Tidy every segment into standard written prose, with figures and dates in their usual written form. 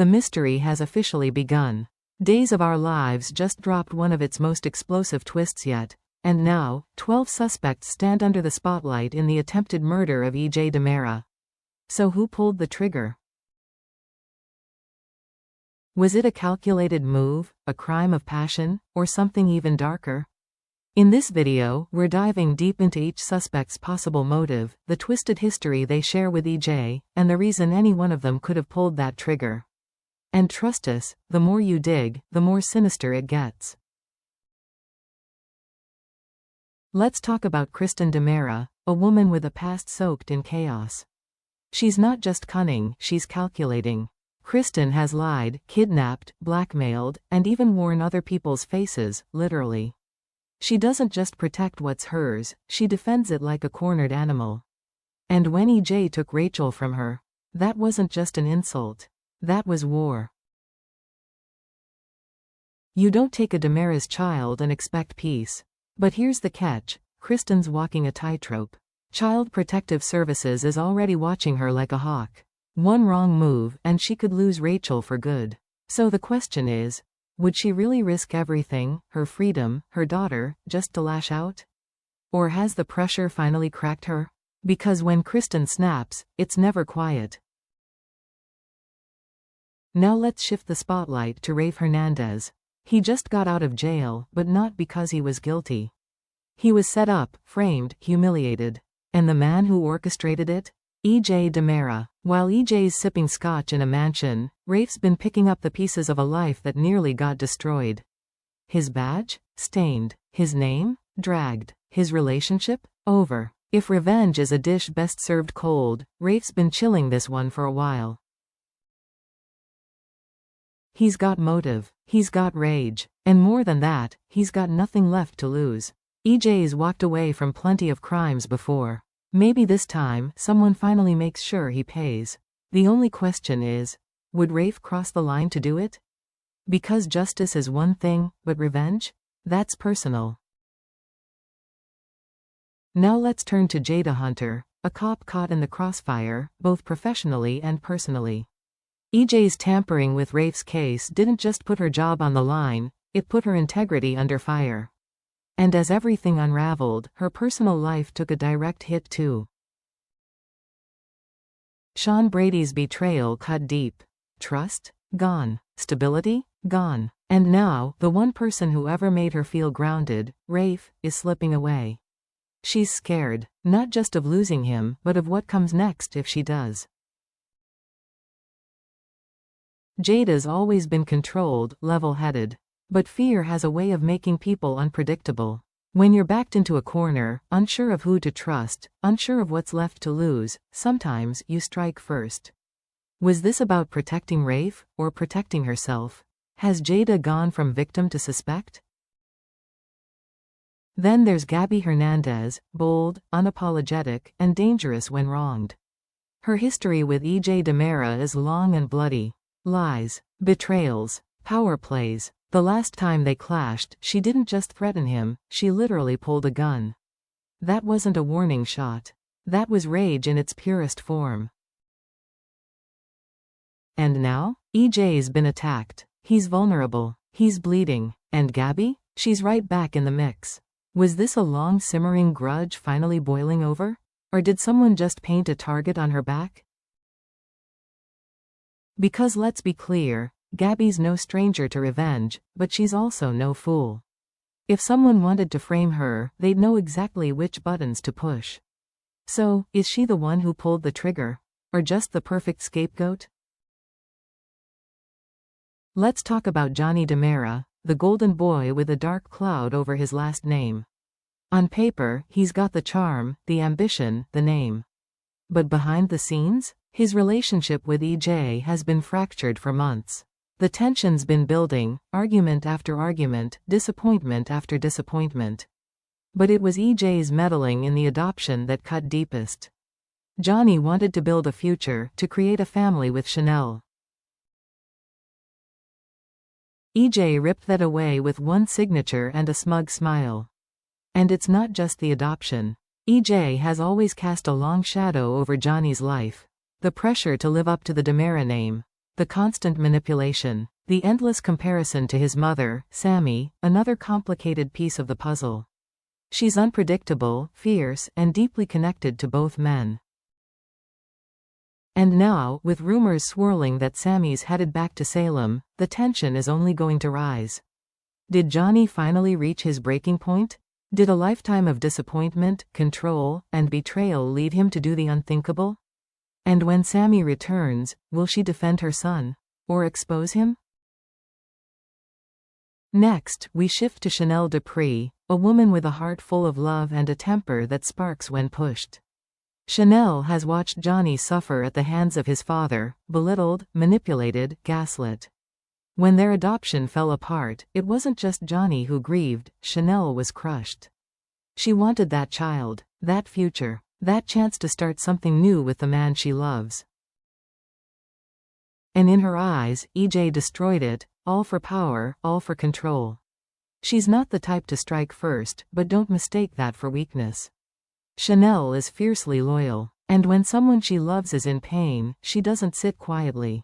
The mystery has officially begun. Days of Our Lives just dropped one of its most explosive twists yet, and now, 12 suspects stand under the spotlight in the attempted murder of E.J. DiMera. So who pulled the trigger? Was it a calculated move, a crime of passion, or something even darker? In this video, we're diving deep into each suspect's possible motive, the twisted history they share with E.J., and the reason any one of them could have pulled that trigger. And trust us, the more you dig, the more sinister it gets. Let's talk about Kristen DiMera, a woman with a past soaked in chaos. She's not just cunning, she's calculating. Kristen has lied, kidnapped, blackmailed, and even worn other people's faces, literally. She doesn't just protect what's hers, she defends it like a cornered animal. And when E.J. took Rachel from her, that wasn't just an insult. That was war. You don't take a DiMera's child and expect peace. But here's the catch, Kristen's walking a tightrope. Child Protective Services is already watching her like a hawk. One wrong move, and she could lose Rachel for good. So the question is, would she really risk everything, her freedom, her daughter, just to lash out? Or has the pressure finally cracked her? Because when Kristen snaps, it's never quiet. Now let's shift the spotlight to Rafe Hernandez. He just got out of jail, but not because he was guilty. He was set up, framed, humiliated. And the man who orchestrated it? E.J. DiMera. While E.J.'s sipping scotch in a mansion, Rafe's been picking up the pieces of a life that nearly got destroyed. His badge? Stained. His name? Dragged. His relationship? Over. If revenge is a dish best served cold, Rafe's been chilling this one for a while. He's got motive, he's got rage, and more than that, he's got nothing left to lose. E.J.'s walked away from plenty of crimes before. Maybe this time, someone finally makes sure he pays. The only question is, would Rafe cross the line to do it? Because justice is one thing, but revenge? That's personal. Now let's turn to Jada Hunter, a cop caught in the crossfire, both professionally and personally. E.J.'s tampering with Rafe's case didn't just put her job on the line, it put her integrity under fire. And as everything unraveled, her personal life took a direct hit too. Sean Brady's betrayal cut deep. Trust? Gone. Stability? Gone. And now, the one person who ever made her feel grounded, Rafe, is slipping away. She's scared, not just of losing him, but of what comes next if she does. Jada's always been controlled, level-headed. But fear has a way of making people unpredictable. When you're backed into a corner, unsure of who to trust, unsure of what's left to lose, sometimes you strike first. Was this about protecting Rafe, or protecting herself? Has Jada gone from victim to suspect? Then there's Gabby Hernandez, bold, unapologetic, and dangerous when wronged. Her history with E.J. DiMera is long and bloody. Lies, betrayals, power plays. The last time they clashed, she didn't just threaten him, she literally pulled a gun. That wasn't a warning shot. That was rage in its purest form. And now? E.J.'s been attacked. He's vulnerable. He's bleeding. And Gabby? She's right back in the mix. Was this a long simmering grudge finally boiling over? Or did someone just paint a target on her back? Because let's be clear, Gabby's no stranger to revenge, but she's also no fool. If someone wanted to frame her, they'd know exactly which buttons to push. So, is she the one who pulled the trigger? Or just the perfect scapegoat? Let's talk about Johnny DiMera, the golden boy with a dark cloud over his last name. On paper, he's got the charm, the ambition, the name. But behind the scenes? His relationship with E.J. has been fractured for months. The tension's been building, argument after argument, disappointment after disappointment. But it was E.J.'s meddling in the adoption that cut deepest. Johnny wanted to build a future, to create a family with Chanel. E.J. ripped that away with one signature and a smug smile. And it's not just the adoption. E.J. has always cast a long shadow over Johnny's life. The pressure to live up to the DiMera name. The The constant manipulation. The endless comparison to his mother, Sammy, another complicated piece of the puzzle. She's unpredictable, fierce, and deeply connected to both men. And now, with rumors swirling that Sammy's headed back to Salem, the tension is only going to rise. Did Johnny finally reach his breaking point? Did a lifetime of disappointment, control, and betrayal lead him to do the unthinkable? And when Sammy returns, will she defend her son? Or expose him? Next, we shift to Chanel Dupree, a woman with a heart full of love and a temper that sparks when pushed. Chanel has watched Johnny suffer at the hands of his father, belittled, manipulated, gaslit. When their adoption fell apart, it wasn't just Johnny who grieved, Chanel was crushed. She wanted that child, that future, that chance to start something new with the man she loves. And in her eyes, EJ destroyed it, all for power, all for control. She's not the type to strike first, but don't mistake that for weakness. Chanel is fiercely loyal, and when someone she loves is in pain, she doesn't sit quietly.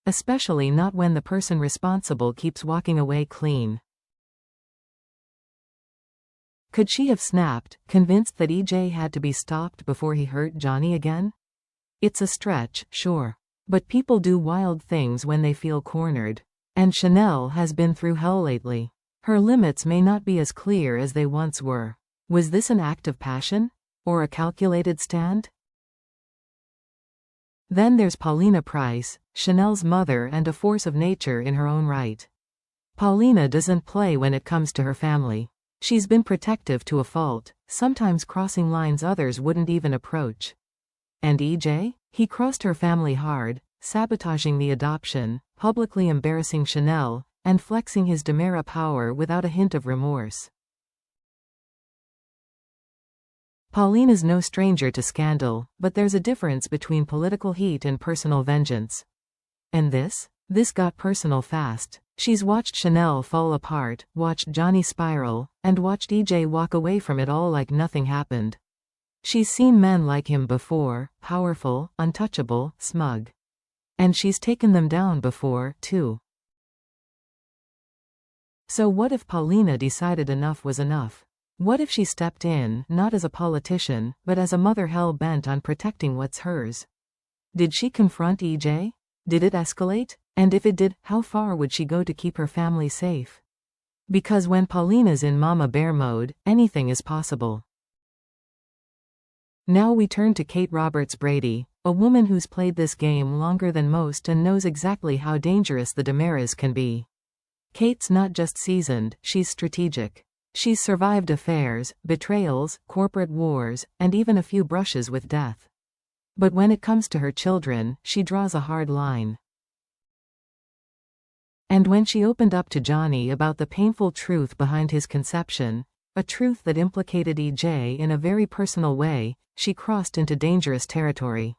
Especially not when the person responsible keeps walking away clean. Could she have snapped, convinced that EJ had to be stopped before he hurt Johnny again? It's a stretch, sure. But people do wild things when they feel cornered. And Chanel has been through hell lately. Her limits may not be as clear as they once were. Was this an act of passion? Or a calculated stand? Then there's Paulina Price, Chanel's mother and a force of nature in her own right. Paulina doesn't play when it comes to her family. She's been protective to a fault, sometimes crossing lines others wouldn't even approach. And EJ? He crossed her family hard, sabotaging the adoption, publicly embarrassing Chanel, and flexing his DiMera power without a hint of remorse. Paulina's no stranger to scandal, but there's a difference between political heat and personal vengeance. And this got personal fast. She's watched Chanel fall apart, watched Johnny spiral, and watched EJ walk away from it all like nothing happened. She's seen men like him before, powerful, untouchable, smug. And she's taken them down before, too. So what if Paulina decided enough was enough? What if she stepped in, not as a politician, but as a mother hell-bent on protecting what's hers? Did she confront EJ? Did it escalate? And if it did, how far would she go to keep her family safe? Because when Paulina's in Mama Bear mode, anything is possible. Now we turn to Kate Roberts Brady, a woman who's played this game longer than most and knows exactly how dangerous the DiMeras can be. Kate's not just seasoned, she's strategic. She's survived affairs, betrayals, corporate wars, and even a few brushes with death. But when it comes to her children, she draws a hard line. And when she opened up to Johnny about the painful truth behind his conception, a truth that implicated EJ in a very personal way, she crossed into dangerous territory.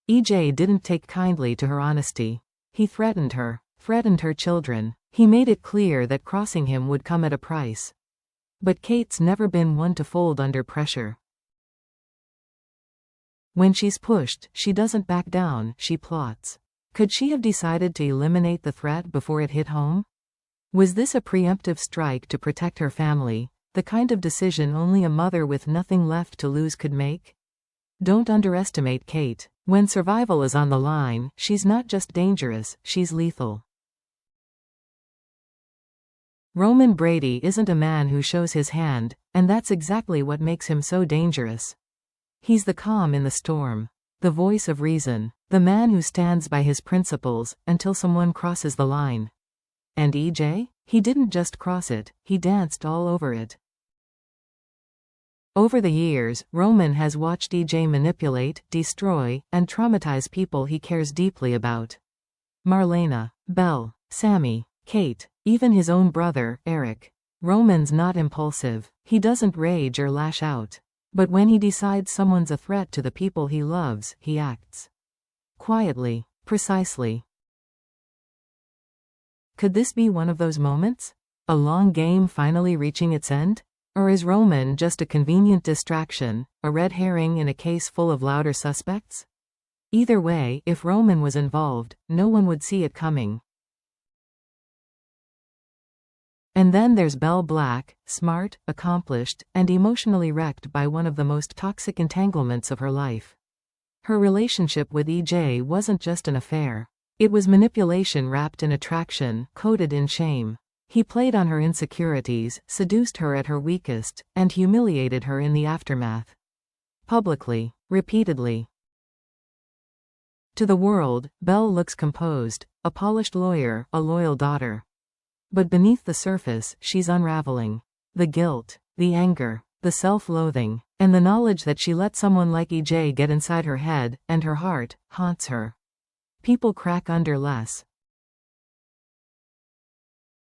EJ didn't take kindly to her honesty. He threatened her children. He made it clear that crossing him would come at a price. But Kate's never been one to fold under pressure. When she's pushed, she doesn't back down, she plots. Could she have decided to eliminate the threat before it hit home? Was this a preemptive strike to protect her family, the kind of decision only a mother with nothing left to lose could make? Don't underestimate Kate. When survival is on the line, she's not just dangerous, she's lethal. Roman Brady isn't a man who shows his hand, and that's exactly what makes him so dangerous. He's the calm in the storm, the voice of reason, the man who stands by his principles until someone crosses the line. And EJ? He didn't just cross it, he danced all over it. Over the years, Roman has watched EJ manipulate, destroy, and traumatize people he cares deeply about. Marlena, Belle, Sammy, Kate, even his own brother, Eric. Roman's not impulsive. He doesn't rage or lash out. But when he decides someone's a threat to the people he loves, he acts. Quietly, precisely. Could this be one of those moments? A long game finally reaching its end? Or is Roman just a convenient distraction, a red herring in a case full of louder suspects? Either way, if Roman was involved, no one would see it coming. And then there's Belle Black, smart, accomplished, and emotionally wrecked by one of the most toxic entanglements of her life. Her relationship with EJ wasn't just an affair. It was manipulation wrapped in attraction, coated in shame. He played on her insecurities, seduced her at her weakest, and humiliated her in the aftermath. Publicly, repeatedly. To the world, Belle looks composed, a polished lawyer, a loyal daughter. But beneath the surface, she's unraveling. The guilt, the anger, the self-loathing, and the knowledge that she let someone like EJ get inside her head, and her heart, haunts her. People crack under less.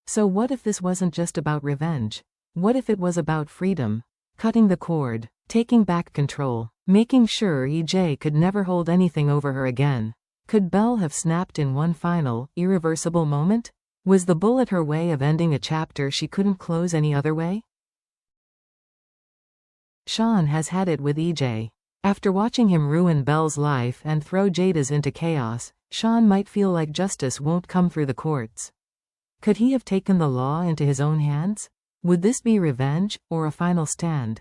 So what if this wasn't just about revenge? What if it was about freedom? Cutting the cord, taking back control, making sure EJ could never hold anything over her again. Could Belle have snapped in one final, irreversible moment? Was the bullet her way of ending a chapter she couldn't close any other way? Sean has had it with EJ. After watching him ruin Belle's life and throw Jada's into chaos, Sean might feel like justice won't come through the courts. Could he have taken the law into his own hands? Would this be revenge, or a final stand?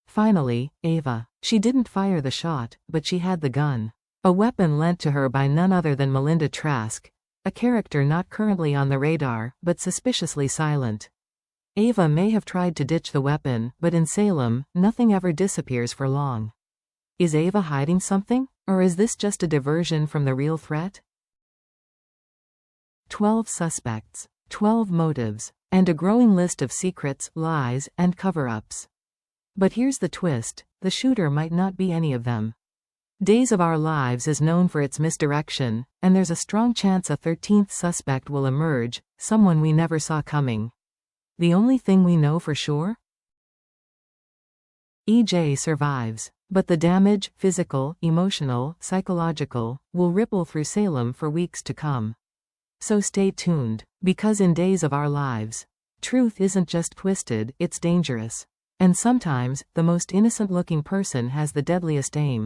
Finally, Ava. She didn't fire the shot, but she had the gun. A weapon lent to her by none other than Melinda Trask, a character not currently on the radar, but suspiciously silent. Ava may have tried to ditch the weapon, but in Salem, nothing ever disappears for long. Is Ava hiding something, or is this just a diversion from the real threat? 12 suspects, 12 motives, and a growing list of secrets, lies, and cover-ups. But here's the twist, the shooter might not be any of them. Days of Our Lives is known for its misdirection, and there's a strong chance a 13th suspect will emerge, someone we never saw coming. The only thing we know for sure? EJ survives, but the damage, physical, emotional, psychological, will ripple through Salem for weeks to come. So stay tuned, because in Days of Our Lives, truth isn't just twisted, it's dangerous. And sometimes, the most innocent-looking person has the deadliest aim.